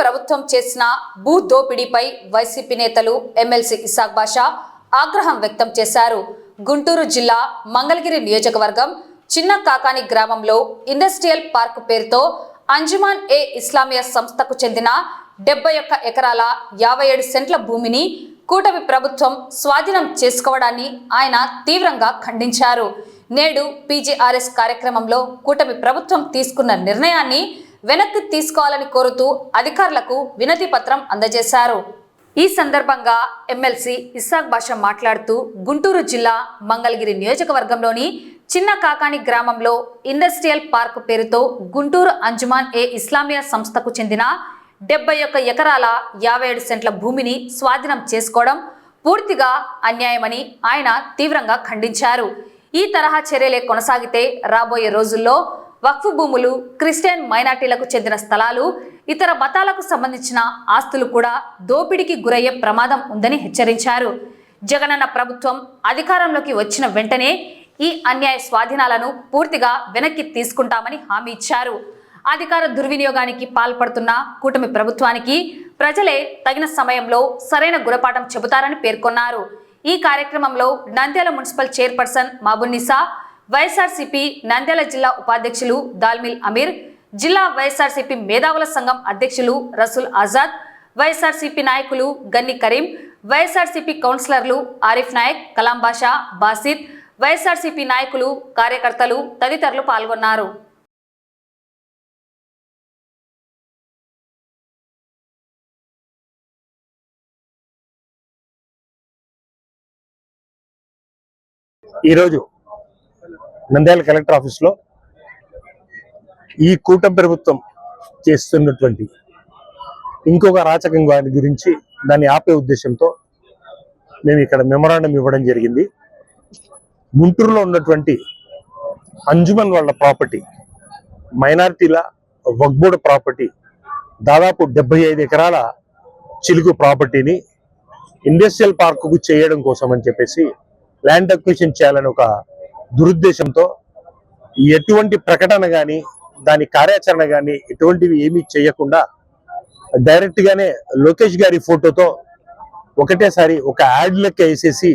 ప్రభుత్వం చేసిన భూ దోపిడీపై వైసీపీ నేతలు ఎమ్మెల్సీ ఇసాక్ బాషా ఆగ్రహం వ్యక్తం చేశారు. గుంటూరు జిల్లా మంగళగిరి నియోజకవర్గం చిన్న కాకాని గ్రామంలో ఇండస్ట్రియల్ పార్క్ పేరుతో అంజుమాన్ ఏ ఇస్లామియా సంస్థకు చెందిన 71 ఎకరాల 57 సెంట్ల భూమిని కూటమి ప్రభుత్వం స్వాధీనం చేసుకోవడాన్ని ఆయన తీవ్రంగా ఖండించారు. నేడు పీజీఆర్ఎస్ కార్యక్రమంలో కూటమి ప్రభుత్వం తీసుకున్న నిర్ణయాన్ని వెనక్కి తీసుకోవాలని కోరుతూ అధికారులకు వినతి పత్రం అందజేశారు. ఈ సందర్భంగా ఎమ్మెల్సీ ఇసాక్ బాషా మాట్లాడుతూ గుంటూరు జిల్లా మంగళగిరి నియోజకవర్గంలోని చిన్న కాకాని గ్రామంలో ఇండస్ట్రియల్ పార్క్ పేరుతో గుంటూరు అంజుమాన్ ఏ ఇస్లామియా సంస్థకు చెందిన 71 ఎకరాల 57 సెంట్ల భూమిని స్వాధీనం చేసుకోవడం పూర్తిగా అన్యాయమని ఆయన తీవ్రంగా ఖండించారు. ఈ తరహా చర్యలే కొనసాగితే రాబోయే రోజుల్లో వక్ఫ్ భూములు, క్రిస్టియన్ మైనార్టీలకు చెందిన స్థలాలు, ఇతర మతాలకు సంబంధించిన ఆస్తులు కూడా దోపిడీకి గురయ్యే ప్రమాదం ఉందని హెచ్చరించారు. జగనన్న ప్రభుత్వం అధికారంలోకి వచ్చిన వెంటనే ఈ అన్యాయ స్వాధీనాలను పూర్తిగా వెనక్కి తీసుకుంటామని హామీ ఇచ్చారు. అధికార దుర్వినియోగానికి పాల్పడుతున్న కూటమి ప్రభుత్వానికి ప్రజలే తగిన సమయంలో సరైన గుణపాఠం చెబుతారని పేర్కొన్నారు. ఈ కార్యక్రమంలో నంద్యాల మున్సిపల్ చైర్పర్సన్ మాబున్నిసా, వైఎస్ఆర్సీపీ నంద్యాల జిల్లా ఉపాధ్యక్షులు దాల్మిల్ అమీర్, జిల్లా వైఎస్ఆర్సీపీ మేధావుల సంఘం అధ్యక్షులు రసూల్ ఆజాద్, వైఎస్ఆర్సీపీ నాయకులు గన్ని కరీం, వైఎస్ఆర్సీపీ కౌన్సిలర్లు ఆరిఫ్ నాయక్, కలాం బాషా, బాసిద్, వైఎస్ఆర్సీపీ నాయకులు, కార్యకర్తలు తదితరులు పాల్గొన్నారు. ఈరోజు నంద్యాల కలెక్టర్ ఆఫీస్లో ఈ కూటమి ప్రభుత్వం చేస్తున్నటువంటి ఇంకొక అరాచకం గురించి దాన్ని ఆపే ఉద్దేశంతో మేము ఇక్కడ మెమొరాండం ఇవ్వడం జరిగింది. గుంటూరులో ఉన్నటువంటి అంజుమన్ వాళ్ళ ప్రాపర్టీ, మైనారిటీల వక్ఫ్ బోర్డు ప్రాపర్టీ, దాదాపు 75 ఎకరాల చిలుకు ప్రాపర్టీని ఇండస్ట్రియల్ పార్కుకు చేయడం కోసం అని చెప్పేసి ల్యాండ్ అక్విజిషన్ చేయాలని ఒక దురుద్దేశంతో ఎటువంటి ప్రకటన కానీ దాని కార్యాచరణ కానీ ఎటువంటివి ఏమీ చేయకుండా డైరెక్ట్ గానే లోకేష్ గారి ఫోటోతో ఒకటేసారి ఒక యాడ్ లెక్క వేసేసి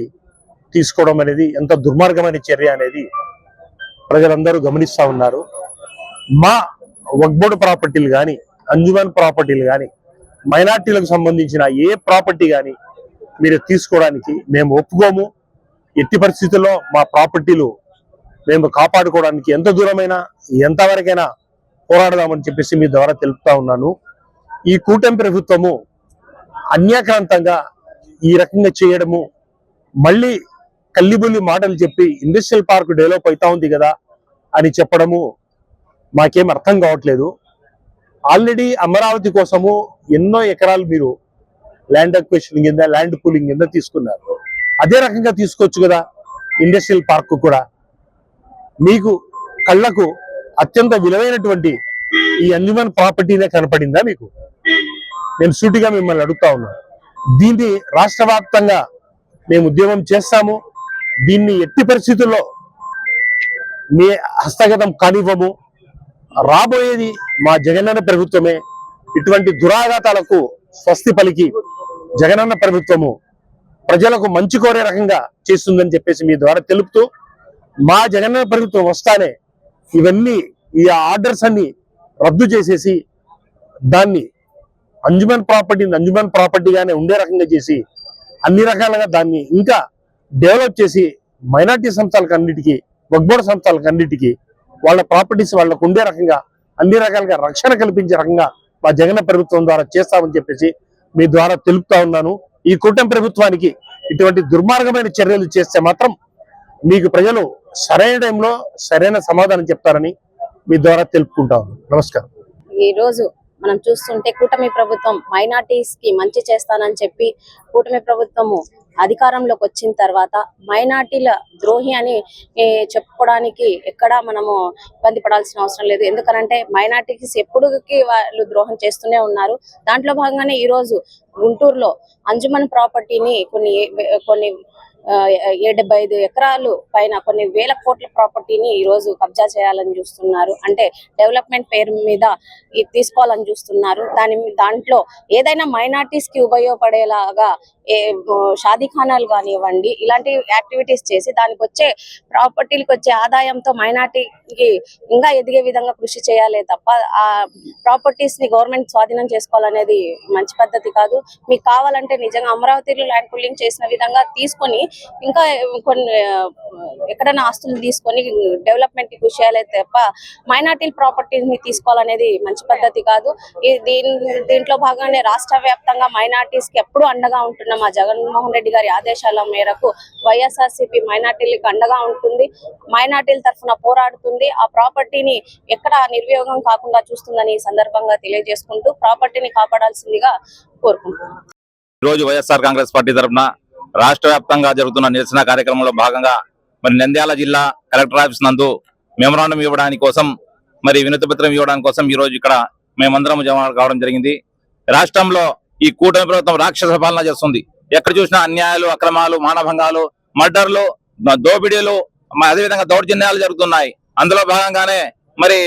తీసుకోవడం అనేది ఎంత దుర్మార్గమైన చర్య అనేది ప్రజలందరూ గమనిస్తూ ఉన్నారు. మా వక్ఫ్ బోర్డు ప్రాపర్టీలు కానీ, అంజుమన్ ప్రాపర్టీలు కానీ, మైనార్టీలకు సంబంధించిన ఏ ప్రాపర్టీ కానీ మీరు తీసుకోవడానికి మేము ఒప్పుకోము. ఎట్టి పరిస్థితుల్లో మా ప్రాపర్టీలు మేము కాపాడుకోవడానికి ఎంత దూరమైనా ఎంతవరకైనా పోరాడదామని చెప్పేసి మీ ద్వారా తెలుపుతా ఉన్నాను. ఈ కూటమి ప్రభుత్వము అన్యాక్రాంతంగా ఈ రకంగా చేయడము, మళ్ళీ కల్లిబుల్లి మాటలు చెప్పి ఇండస్ట్రియల్ పార్క్ డెవలప్ అవుతా ఉంది కదా అని చెప్పడము మాకేం అర్థం కావట్లేదు. ఆల్రెడీ అమరావతి కోసము ఎన్నో ఎకరాలు మీరు ల్యాండ్ అక్విజిషన్ కింద, ల్యాండ్ పూలింగ్ కింద తీసుకున్నారు. అదే రకంగా తీసుకోవచ్చు కదా ఇండస్ట్రియల్ పార్క్ కూడా. మీకు కళ్ళకు అత్యంత విలువైనటువంటి ఈ అంజుమన్ ప్రాపర్టీనే కనపడిందా మీకు? నేను సూటిగా మిమ్మల్ని అడుగుతా ఉన్నాను. దీన్ని రాష్ట్ర వ్యాప్తంగా మేము ఉద్యమం చేస్తాము. దీన్ని ఎట్టి పరిస్థితుల్లో మీ హస్తగతం కానివ్వము. రాబోయేది మా జగనన్న ప్రభుత్వమే. ఇటువంటి దురాఘాతాలకు స్వస్తి పలికి జగనన్న ప్రభుత్వము ప్రజలకు మంచి కోరే రకంగా చేస్తుందని చెప్పేసి మీ ద్వారా తెలుపుతూ, మా జగనన్న ప్రభుత్వం వస్తానే ఇవన్నీ ఈ ఆర్డర్స్ అన్ని రద్దు చేసేసి దాన్ని అంజుమన్ ప్రాపర్టీగానే ఉండే రకంగా చేసి అన్ని రకాలుగా దాన్ని ఇంకా డెవలప్ చేసి మైనార్టీ సంస్థలకు అన్నిటికీ, వక్ఫ్ బోర్డు సంస్థలకు అన్నిటికీ వాళ్ళ ప్రాపర్టీస్ వాళ్ళకు ఉండే రకంగా అన్ని రకాలుగా రక్షణ కల్పించే రకంగా మా జగన్ ప్రభుత్వం ద్వారా చేస్తామని చెప్పేసి మీ ద్వారా తెలుపుతా ఉన్నాను. ఈ కూటమి ప్రభుత్వానికి ఇటువంటి దుర్మార్గమైన చర్యలు చేస్తే మాత్రం మీకు ప్రజలు సరైన టైంలో సరైన సమాధానం చెప్తారని మీ ద్వారా తెలుపుకుంటాను. నమస్కారం. ఈ రోజు మనం చూస్తుంటే కూటమి ప్రభుత్వం మైనార్టీస్ కి మంచి చేస్తానని చెప్పి కూటమి ప్రభుత్వము అధికారంలోకి వచ్చిన తర్వాత మైనార్టీల ద్రోహి అని చెప్పుకోవడానికి ఎక్కడా మనము ఇబ్బంది పడాల్సిన అవసరం లేదు. ఎందుకంటే మైనార్టీస్ ఎప్పుడుకి వాళ్ళు ద్రోహం చేస్తూనే ఉన్నారు. దాంట్లో భాగంగానే ఈ రోజు గుంటూరులో అంజుమన్ ప్రాపర్టీని కొన్ని 75 ఎకరాలు పైన కొన్ని వేల కోట్ల ప్రాపర్టీని ఈ రోజు కబ్జా చేయాలని చూస్తున్నారు. అంటే డెవలప్మెంట్ పేరు మీద తీసుకోవాలని చూస్తున్నారు. దాంట్లో ఏదైనా మైనార్టీస్ కి ఉపయోగపడేలాగా షాదీఖానాలు కానివ్వండి, ఇలాంటి యాక్టివిటీస్ చేసి దానికి వచ్చే ప్రాపర్టీలకు వచ్చే ఆదాయంతో మైనార్టీకి ఇంకా ఎదిగే విధంగా కృషి చేయాలి తప్ప ఆ ప్రాపర్టీస్ ని గవర్నమెంట్ స్వాధీనం చేసుకోవాలనేది మంచి పద్ధతి కాదు. మీకు కావాలంటే నిజంగా అమరావతిలో ల్యాండ్ పుల్లింగ్ చేసిన విధంగా తీసుకొని ఇంకా కొన్ని ఎక్కడైనా ఆస్తులు తీసుకొని డెవలప్మెంట్ కి కృషి చేయాలి తప్ప మైనార్టీ ప్రాపర్టీస్ ని తీసుకోవాలనేది మంచి పద్ధతి కాదు. దీంట్లో భాగంగానే రాష్ట్ర వ్యాప్తంగా మైనార్టీస్ కి ఎప్పుడు అండగా ఉంటున్న మా జగన్మోహన్ రెడ్డి గారి ఆదేశాల మేరకు వైఎస్ఆర్సీపీ మైనార్టీలకు అండగా ఉంటుంది. మైనార్టీల తరఫున పోరాడుతుంది. ఆ ప్రాపర్టీని ఎక్కడ నిర్వియోగం కాకుండా చూస్తుందని ఈ సందర్భంగా తెలియజేసుకుంటూ ప్రాపర్టీని కాపాడాల్సిందిగా కోరుకుంటున్నాను. ఈ రోజు వైఎస్ఆర్ కాంగ్రెస్ పార్టీ తరఫున రాష్ట్ర వ్యాప్తంగా జరుగుతున్న నిరసన కార్యక్రమంలో భాగంగా మరి నంద్యాల జిల్లా కలెక్టర్ ఆఫీస్ నందు మెమరాండం ఇవ్వడానికి కోసం, మరి వినతి పత్రం ఇవ్వడానికి కోసం ఈ రోజు ఇక్కడ మేమందరం జమ కావడం జరిగింది. రాష్ట్రంలో ఈ కూటమి ప్రభుత్వం రాక్షస పాలన చేస్తుంది. ఎక్కడ చూసినా అన్యాయాలు, అక్రమాలు, మానభంగాలు, మర్డర్లు, దోపిడీలు, అదేవిధంగా దౌర్జన్యాలు జరుగుతున్నాయి. అందులో భాగంగానే మరి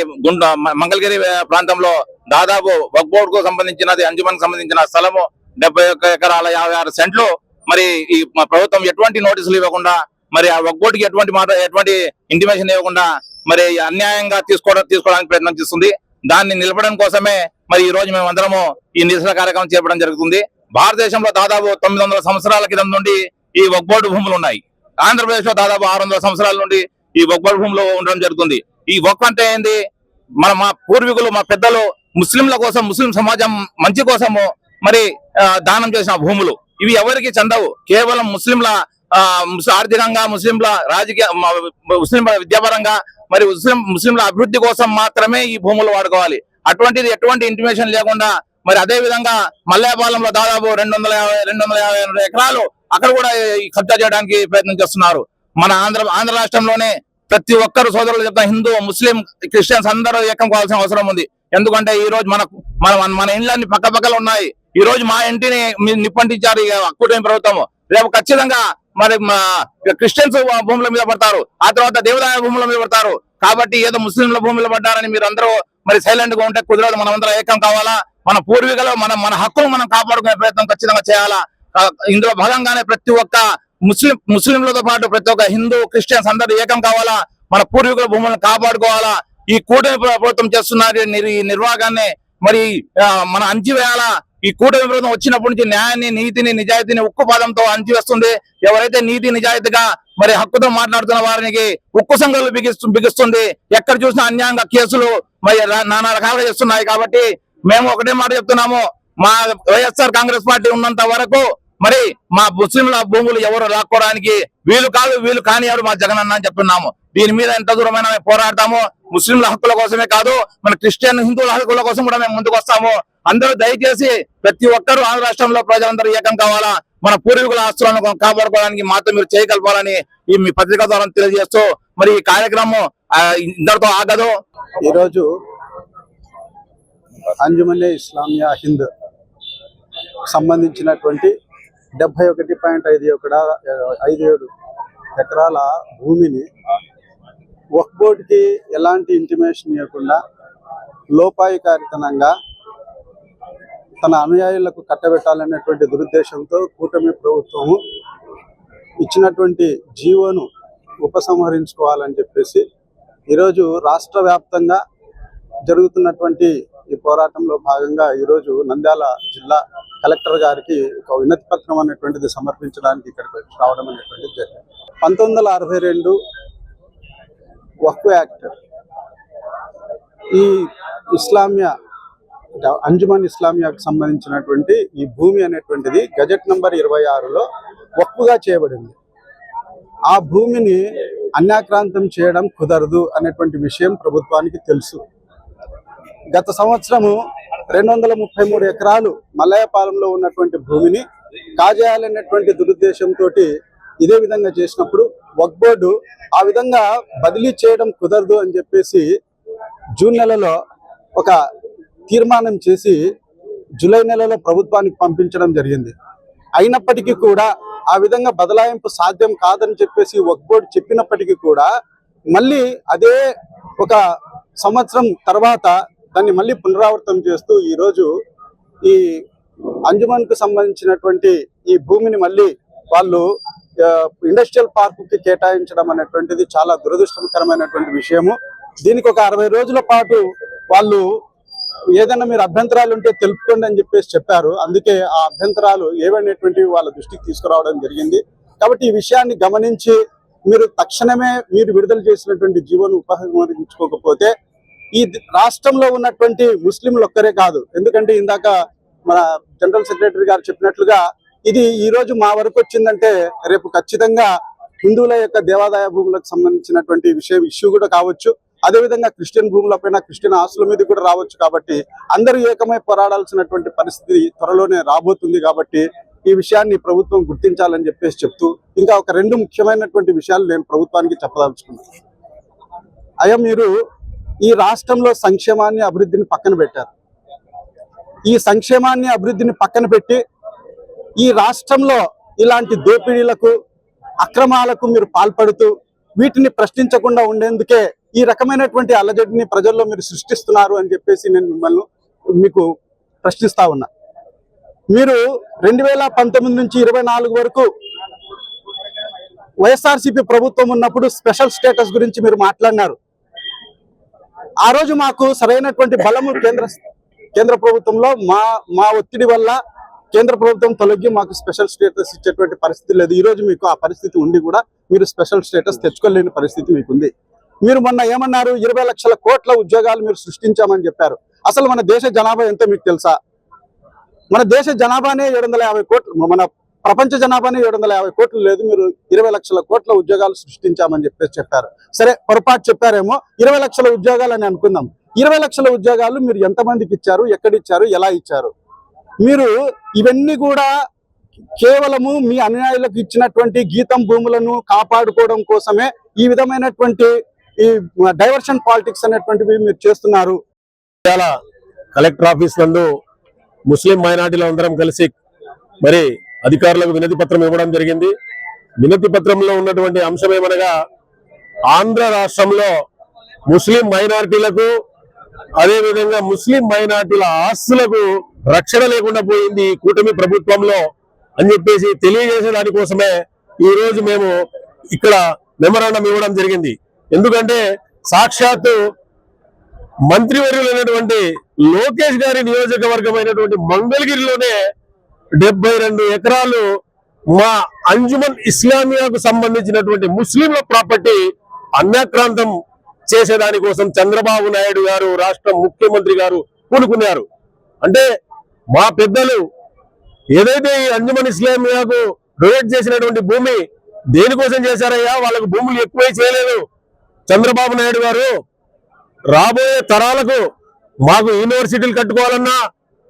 మంగళగిరి ప్రాంతంలో దాదాపు వక్ఫ్ బోర్డుకు సంబంధించినది, అంజుమన్ సంబంధించిన స్థలము 71 ఎకరాల 56 సెంట్లు మరి ఈ ప్రభుత్వం ఎటువంటి నోటీసులు ఇవ్వకుండా, మరి ఆ వక్ఫ్ బోర్డుకి ఎటువంటి ఇంటిమేషన్ ఇవ్వకుండా మరి అన్యాయంగా తీసుకోవడానికి ప్రయత్నం చేస్తుంది. దాన్ని నిలపడం కోసమే మరి ఈ రోజు మేమందరము ఈ నిరసన కార్యక్రమం చేపట్టడం జరుగుతుంది. భారతదేశంలో దాదాపు 900 సంవత్సరాల క్రితం నుండి ఈ వక్ఫ్ బోర్డు భూములు ఉన్నాయి. ఆంధ్రప్రదేశ్ లో దాదాపు 600 సంవత్సరాల నుండి ఈ వక్ఫ్ బోర్డు భూములు ఉండడం జరుగుతుంది. ఈ వక్ఫ్ అంటే ఏంది? మా పూర్వీకులు, మా పెద్దలు ముస్లింల కోసం, ముస్లిం సమాజం మంచి కోసము మరి దానం చేసిన భూములు. ఇవి ఎవరికి చెందవు. కేవలం ముస్లింల ఆర్థికంగా, ముస్లింల రాజకీయ, ముస్లింల విద్యాపరంగా, మరి ముస్లింల అభివృద్ధి కోసం మాత్రమే ఈ భూములు వాడుకోవాలి. అటువంటిది ఎటువంటి ఇంటిమేషన్ లేకుండా మరి అదే విధంగా మల్లేపాలెంలో దాదాపు 250 ఎకరాలు అక్కడ కూడా కబ్జా చేయడానికి ప్రయత్నం చేస్తున్నారు. మన ఆంధ్ర రాష్ట్రంలోనే ప్రతి ఒక్కరు సోదరులు చెప్తా, హిందూ, ముస్లిం, క్రిస్టియన్స్ అందరూ ఏకం కావాల్సిన అవసరం ఉంది. ఎందుకంటే ఈ రోజు మన ఇండ్లన్నీ పక్కపక్కలు ఉన్నాయి. ఈ రోజు మా ఇంటిని నిప్పంటించారు కూటమి ప్రభుత్వం. రేపు ఖచ్చితంగా మరి క్రిస్టియన్స్ భూముల మీద పడతారు, ఆ తర్వాత దేవాదాయ భూముల మీద పడతారు. కాబట్టి ఏదో ముస్లింల భూములు పడ్డారని మీరు అందరూ మరి సైలెంట్ గా ఉంటే కుదరదు. మనమందరం ఏకం కావాలా. మన పూర్వీకులు మన హక్కులు మనం కాపాడుకునే ప్రయత్నం ఖచ్చితంగా చేయాలా. ఇందులో భాగంగానే ప్రతి ఒక్క ముస్లింలతో పాటు ప్రతి ఒక్క హిందూ, క్రిస్టియన్స్ అందరూ ఏకం కావాలా. మన పూర్వీకుల భూములను కాపాడుకోవాలా. ఈ కూటమి ప్రభుత్వం చేస్తున్న ఈ నిర్వాహాన్ని మరి మన అంచివేయాలా. ఈ కూటమి ప్రభుత్వం వచ్చినప్పటి నుంచి న్యాయాన్ని, నీతిని, నిజాయితీని ఉక్కు పాదంతో అంచివేస్తుంది. ఎవరైతే నీతి నిజాయితీగా మరి హక్కుతో మాట్లాడుతున్న వారికి ఉక్కు సంఘాలు బిగిస్తుంది. ఎక్కడ చూసినా అన్యాయంగా కేసులు మరి నానా రకాలుగా చేస్తున్నాయి. కాబట్టి మేము ఒకటే మాట చెప్తున్నాము, మా వైఎస్ఆర్ కాంగ్రెస్ పార్టీ ఉన్నంత వరకు మరి మా ముస్లింల భూములు ఎవరు లాక్కోవడానికి వీలు కానివాడు మా జగనన్న అని చెప్తున్నాము. దీని మీద ఎంత దూరమైన మేము పోరాడతాము. ముస్లింల హక్కుల కోసమే కాదు, మన క్రిస్టియన్, హిందువుల హక్కుల కోసం కూడా మేము ముందుకు వస్తాము. అందరూ దయచేసి ప్రతి ఒక్కరూ ఆంధ్ర రాష్ట్రంలో ప్రజలందరూ ఏకం కావాలా. మన పూర్వీకుల ఆస్తులను కాపాడుకోవడానికి మాత్రం మీరు చేయగలపాలని ఈ మీ పత్రిక ద్వారా తెలియజేస్తూ మరి ఈ కార్యక్రమం ఇందరితో ఆగదు. ఈరోజు అంజుమనే ఇస్లామియా హింద్ సంబంధించినటువంటి 71.57 ఎకరాల భూమిని వక్ఫ్ బోర్డుకి ఎలాంటి ఇంటిమేషన్ ఇవ్వకుండా లోపాయికారితనంగా తన అనుయాయులకు కట్టబెట్టాలనేటువంటి దురుద్దేశంతో కూటమి ప్రభుత్వము ఇచ్చినటువంటి జీవోను ఉపసంహరించుకోవాలని చెప్పేసి ఈరోజు రాష్ట్ర వ్యాప్తంగా జరుగుతున్నటువంటి ఈ పోరాటంలో భాగంగా ఈరోజు నంద్యాల జిల్లా కలెక్టర్ గారికి ఒక వినతి పత్రం అనేటువంటిది సమర్పించడానికి ఇక్కడికి రావడం అనేటువంటిది జరిగింది. 1962 వక్ఫ్ యాక్ట్ ఈ ఇస్లామియా అంజుమన్ ఇస్లామియాకు సంబంధించినటువంటి ఈ భూమి అనేటువంటిది గజెట్ నంబర్ 26లో వక్ఫ్గా చేయబడింది. ఆ భూమిని అన్యాక్రాంతం చేయడం కుదరదు అనేటువంటి విషయం ప్రభుత్వానికి తెలుసు. గత సంవత్సరము 233 ఎకరాలు మల్లయ్యపాలెంలో ఉన్నటువంటి భూమిని కాజేయాలనేటువంటి దురుద్దేశంతో ఇదే విధంగా చేసినప్పుడు వక్ఫ్ బోర్డు ఆ విధంగా బదిలీ చేయడం కుదరదు అని చెప్పేసి జూన్ నెలలో ఒక తీర్మానం చేసి జూలై నెలలో ప్రభుత్వానికి పంపించడం జరిగింది. అయినప్పటికీ కూడా ఆ విధంగా బదలాయింపు సాధ్యం కాదని చెప్పేసి వక్ఫ్ బోర్డు చెప్పినప్పటికీ కూడా మళ్ళీ అదే ఒక సంవత్సరం తర్వాత దాన్ని మళ్ళీ పునరావృతం చేస్తూ ఈరోజు ఈ అంజుమన్ కు సంబంధించినటువంటి ఈ భూమిని మళ్ళీ వాళ్ళు ఇండస్ట్రియల్ పార్క్ కి కేటాయించడం అనేటువంటిది చాలా దురదృష్టకరమైనటువంటి విషయము. దీనికి ఒక 60 రోజుల పాటు వాళ్ళు ఏదైనా మీరు అభ్యంతరాలు ఉంటే తెలుపుకోండి అని చెప్పారు. అందుకే ఆ అభ్యంతరాలు ఏవైనటువంటివి వాళ్ళ దృష్టికి తీసుకురావడం జరిగింది. కాబట్టి ఈ విషయాన్ని గమనించి మీరు తక్షణమే మీరు విడుదల చేసినటువంటి జీవోను ఉపసంహరించుకోకపోతే ఈ రాష్ట్రంలో ఉన్నటువంటి ముస్లింలు ఒక్కరే కాదు, ఎందుకంటే ఇందాక మన జనరల్ సెక్రటరీ గారు చెప్పినట్లుగా ఇది ఈ రోజు మా వరకు వచ్చిందంటే రేపు ఖచ్చితంగా హిందువుల యొక్క దేవాదాయ భూములకు సంబంధించినటువంటి ఇష్యూ కూడా కావచ్చు. అదేవిధంగా క్రిస్టియన్ భూములపైన క్రిస్టియన్ ఆస్తుల మీద కూడా రావచ్చు. కాబట్టి అందరూ ఏకమై పోరాడాల్సినటువంటి పరిస్థితి త్వరలోనే రాబోతుంది. కాబట్టి ఈ విషయాన్ని ప్రభుత్వం గుర్తించాలని చెప్తూ ఇంకా ఒక 2 ముఖ్యమైనటువంటి విషయాలు నేను ప్రభుత్వానికి చెప్పదలుచుకున్నాను. మీరు ఈ రాష్ట్రంలో సంక్షేమాన్ని అభివృద్ధిని పక్కన పెట్టారు. ఈ సంక్షేమాన్ని అభివృద్ధిని పక్కన పెట్టి ఈ రాష్ట్రంలో ఇలాంటి దోపిడీలకు అక్రమాలకు మీరు పాల్పడుతూ వీటిని ప్రశ్నించకుండా ఉండేందుకే ఈ రకమైనటువంటి అలజడిని ప్రజల్లో మీరు సృష్టిస్తున్నారు అని చెప్పేసి నేను మిమ్మల్ని మీకు ప్రశ్నిస్తా ఉన్నా. మీరు 2019 నుంచి 24 వరకు వైఎస్ఆర్సీపీ ప్రభుత్వం ఉన్నప్పుడు స్పెషల్ స్టేటస్ గురించి మీరు మాట్లాడినారు. ఆ రోజు మాకు సరైనటువంటి బలము కేంద్ర ప్రభుత్వంలో మా ఒత్తిడి వల్ల కేంద్ర ప్రభుత్వం తొలగి మాకు స్పెషల్ స్టేటస్ ఇచ్చేటువంటి పరిస్థితి లేదు. ఈ రోజు మీకు ఆ పరిస్థితి ఉండి కూడా మీరు స్పెషల్ స్టేటస్ తెచ్చుకోలేని పరిస్థితి మీకుంది. మీరు మొన్న ఏమన్నారు, 20 లక్షల కోట్ల ఉద్యోగాలు మీరు సృష్టించామని చెప్పారు. అసలు మన దేశ జనాభా ఎంతో మీకు తెలుసా? మన దేశ జనాభానే 750 కోట్లు, మన ప్రపంచ జనాభానే 750 కోట్లు లేదు. మీరు 20 లక్షల కోట్ల ఉద్యోగాలు సృష్టించామని చెప్పారు. సరే, పొరపాటు చెప్పారేమో, 20 లక్షల ఉద్యోగాలు అని అనుకుందాం. 20 లక్షల ఉద్యోగాలు మీరు ఎంతమందికి ఇచ్చారు, ఎక్కడిచ్చారు, ఎలా ఇచ్చారు? మీరు ఇవన్నీ కూడా కేవలము మీ అనుయాయులకు ఇచ్చినటువంటి గీతం భూములను కాపాడుకోవడం కోసమే ఈ విధమైనటువంటి ఈ డైవర్షన్ పాలిటిక్స్ అనేటువంటివి మీరు చేస్తున్నారు. కలెక్టర్ ఆఫీస్ నందు ముస్లిం మైనార్టీలు అందరం కలిసి మరి అధికారులకు వినతి పత్రం ఇవ్వడం జరిగింది. వినతి పత్రంలో ఉన్నటువంటి అంశం ఏమనగా ఆంధ్ర రాష్ట్రంలో ముస్లిం మైనార్టీలకు అదేవిధంగా ముస్లిం మైనార్టీల ఆస్తులకు రక్షణ లేకుండా పోయింది ఈ కూటమి ప్రభుత్వంలో అని చెప్పేసి తెలియజేసే దానికోసమే ఈ రోజు మేము ఇక్కడ మెమరాండం ఇవ్వడం జరిగింది. ఎందుకంటే సాక్షాత్తు మంత్రివర్యులైనటువంటి లోకేష్ గారి నియోజకవర్గమైనటువంటి మంగళగిరిలోనే 72 ఎకరాలు మా అంజుమన్ ఇస్లామియాకు సంబంధించినటువంటి ముస్లింల ప్రాపర్టీ అన్యాక్రాంతం చేసేదానికోసం చంద్రబాబు నాయుడు గారు రాష్ట్ర ముఖ్యమంత్రి గారు పూనుకున్నారు. అంటే మా పెద్దలు ఏదైతే ఈ అంజుమన్ ఇస్లామియాకు డొనేట్ చేసినటువంటి భూమి దేనికోసం చేశారయ్యా? వాళ్ళకు భూములు ఎక్కువై చేయలేదు చంద్రబాబు నాయుడు గారు. రాబోయే తరాలకు మాకు యూనివర్సిటీలు కట్టుకోవాలన్నా,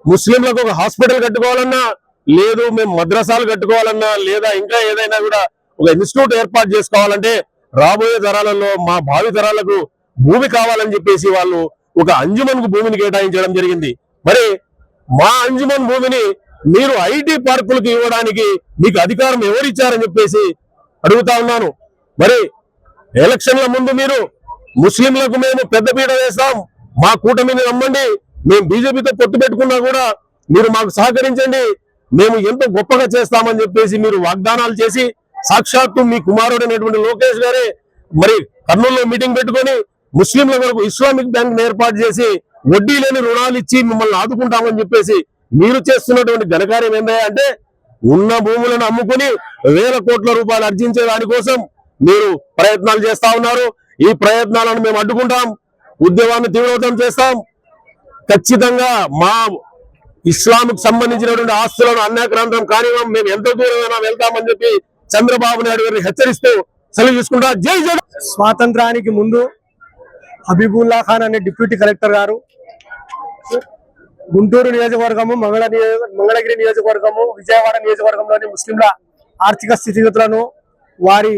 ముస్లింలకు ఒక హాస్పిటల్ కట్టుకోవాలన్నా, లేదు మేము మద్రసాలు కట్టుకోవాలన్నా, లేదా ఇంకా ఏదైనా కూడా ఒక ఇన్స్టిట్యూట్ ఏర్పాటు చేసుకోవాలంటే రాబోయే తరాలలో మా భావి తరాలకు భూమి కావాలని చెప్పేసి వాళ్ళు ఒక అంజుమన్ కు భూమిని కేటాయించడం జరిగింది. మరి మా అంజుమన్ భూమిని మీరు ఐటీ పార్కులకు ఇవ్వడానికి మీకు అధికారం ఎవరిచ్చారని చెప్పేసి అడుగుతా ఉన్నాను. మరి ఎలక్షన్ల ముందు మీరు ముస్లింలకు మేము పెద్దపీట వేస్తాం, మా కూటమిని నమ్మండి, మేము బీజేపీతో పొత్తు పెట్టుకున్నా కూడా మీరు మాకు సహకరించండి, మేము ఎంతో గొప్పగా చేస్తామని చెప్పేసి మీరు వాగ్దానాలు చేసి సాక్షాత్తు మీ కుమారుడు అనేటువంటి లోకేష్ గారే మరి కర్నూలులో మీటింగ్ పెట్టుకొని ముస్లింల వరకు ఇస్లామిక్ బ్యాంక్ ఏర్పాటు చేసి వడ్డీ లేని రుణాలు ఇచ్చి మిమ్మల్ని ఆదుకుంటామని చెప్పేసి మీరు చేస్తున్నటువంటి ఘనకార్యం ఏందయ్యా అంటే ఉన్న భూములను అమ్ముకుని వేల కోట్ల రూపాయలు ఆర్జించే దానికోసం మీరు ప్రయత్నాలు చేస్తా ఉన్నారు. ఈ ప్రయత్నాలను మేము అడ్డుకుంటాం, ఉద్యమాన్ని తీవ్రతరం చేస్తాం. ఖచ్చితంగా మా ఇస్లాంకు సంబంధించినటువంటి ఆస్తులను అన్యాక్రాంతం కానివ్వం, మేము ఎంత దూరమైనా వెళ్తామని చెప్పి చంద్రబాబు నాయుడు గారిని హెచ్చరిస్తూ సెలవు తీసుకుంటా. జై జగన్. స్వాతంత్రానికి ముందు హబీబుల్లా ఖాన్ అనే డిప్యూటీ కలెక్టర్ గారు గుంటూరు నియోజకవర్గము, మంగళగిరి నియోజకవర్గము, విజయవాడ నియోజకవర్గంలోని ముస్లింల ఆర్థిక స్థితిగతులను, వారి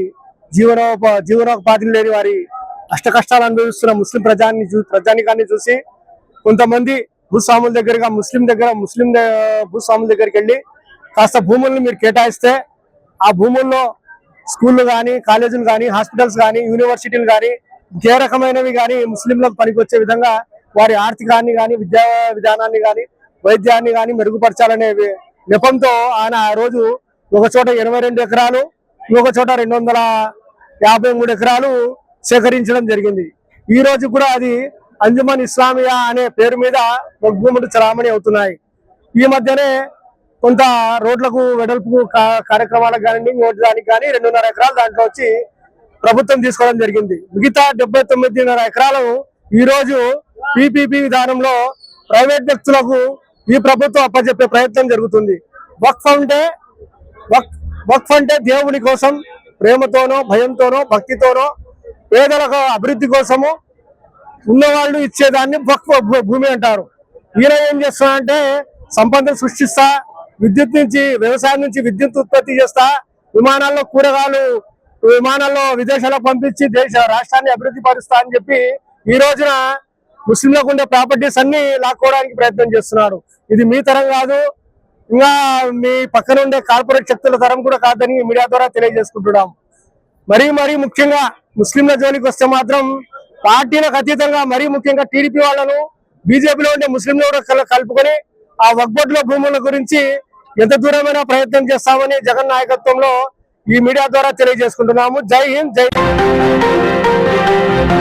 జీవనోపాధిని లేని వారి అష్ట కష్టాలు అనుభవిస్తున్న ముస్లిం ప్రజానికాన్ని చూసి కొంతమంది భూస్వాముల దగ్గరగా ముస్లిం భూస్వాముల దగ్గరికి వెళ్ళి కాస్త భూములను మీరు కేటాయిస్తే ఆ భూముల్లో స్కూళ్ళు కానీ, కాలేజీలు కానీ, హాస్పిటల్స్ కానీ, యూనివర్సిటీలు కానీ, ఏ రకమైనవి కానీ ముస్లింలకు పనికొచ్చే విధంగా వారి ఆర్థికాన్ని కానీ, విద్యా విధానాన్ని కానీ, వైద్యాన్ని కానీ మెరుగుపరచాలనే నెపంతో ఆయన ఆ రోజు ఒక చోట 82 ఎకరాలు, ఇంకొక చోట 253 ఎకరాలు సేకరించడం జరిగింది. ఈ రోజు కూడా అది అంజుమన్ ఇస్లామియా అనే పేరు మీద భూములు చలామణి అవుతున్నాయి. ఈ మధ్యనే కొంత రోడ్లకు వెడల్పు కార్యక్రమాలకు కానీ, దానికి కానీ 2.5 ఎకరాలు దాంట్లో వచ్చి ప్రభుత్వం తీసుకోవడం జరిగింది. మిగతా 79.5 ఎకరాలు ఈ రోజు పీపీపీ విధానంలో ప్రైవేట్ వ్యక్తులకు ఈ ప్రభుత్వం అప్పచెప్పే ప్రయత్నం జరుగుతుంది. వక్ఫ్ అంటే దేవుని కోసం ప్రేమతోనో, భయంతోనో, భక్తితోనో, పేదలకు అభివృద్ధి కోసము ఉన్నవాళ్ళు ఇచ్చేదాన్ని వక్ఫ్ భూమి అంటారు. ఈయన ఏం చేస్తున్నారంటే సంపద సృష్టిస్తా, విద్యుత్ నుంచి, వ్యవసాయం నుంచి విద్యుత్ ఉత్పత్తి చేస్తా, విమానాల్లో కూరగాయలు విమానాల్లో విదేశాలకు పంపించి రాష్ట్రాన్ని అభివృద్ధి పరుస్తా అని చెప్పి ఈ రోజున ముస్లింలకు ఉండే ప్రాపర్టీస్ అన్ని లాక్కోవడానికి ప్రయత్నం చేస్తున్నారు. ఇది మీ తరం కాదు, ఇంకా మీ పక్కన ఉండే కార్పొరేట్ శక్తుల తరం కూడా కాదని మీడియా ద్వారా తెలియజేసుకుంటున్నాం. మరీ ముఖ్యంగా ముస్లింల జోలికి వస్తే మాత్రం పార్టీలకు అతీతంగా మరీ ముఖ్యంగా టీడీపీ వాళ్ళను, బీజేపీలో ఉండే ముస్లింలు కూడా కలుపుకొని ఆ వక్ఫ్ బోర్డుల భూముల గురించి ఎంత దూరమైన ప్రయత్నం చేస్తామని జగన్ నాయకత్వంలో ఈ మీడియా ద్వారా తెలియజేసుకుంటున్నాము. జై హింద్, జై